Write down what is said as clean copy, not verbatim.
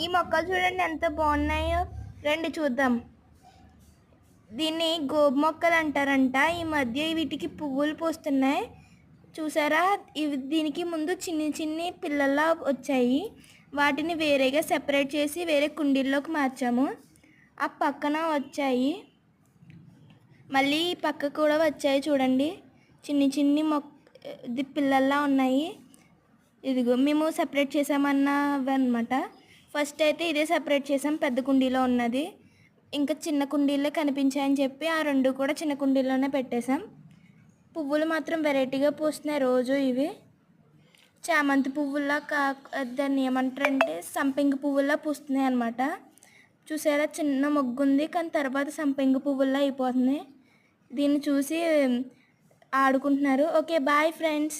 ఈ మొక్కలు చూడండి ఎంత బాగున్నాయో, రండి చూద్దాం. దీన్ని గోబు మొక్కలు అంటారంట. ఈ మధ్య వీటికి పువ్వులు పూస్తున్నాయి చూసారా. ఇవి దీనికి ముందు చిన్ని చిన్ని పిల్లల్లా వచ్చాయి. వాటిని వేరేగా సెపరేట్ చేసి వేరే కుండీల్లోకి మార్చాము. ఆ పక్కన వచ్చాయి, మళ్ళీ ఈ పక్క కూడా వచ్చాయి చూడండి. చిన్ని చిన్ని పిల్లల్లా ఉన్నాయి. ఇదిగో మేము సెపరేట్ చేసామన్నవి అనమాట. ఫస్ట్ అయితే ఇదే సెపరేట్ చేసాం, పెద్ద కుండీలో ఉన్నది. ఇంకా చిన్న కుండీల్లో కనిపించాయని చెప్పి ఆ రెండు కూడా చిన్న కుండీలోనే పెట్టేశాం. పువ్వులు మాత్రం వెరైటీగా పూస్తున్నాయి రోజు. ఇవి చామంతి పువ్వుల్లా దాన్ని ఏమంటారంటే సంపెంగ పువ్వుల్లా పూస్తున్నాయి అనమాట. చూసారా, చిన్న మొగ్గు ఉంది కానీ తర్వాత సంపెంగ పువ్వుల్లా అయిపోతుంది. దీన్ని చూసి ఆడుకుంటున్నారు. Okay bye friends.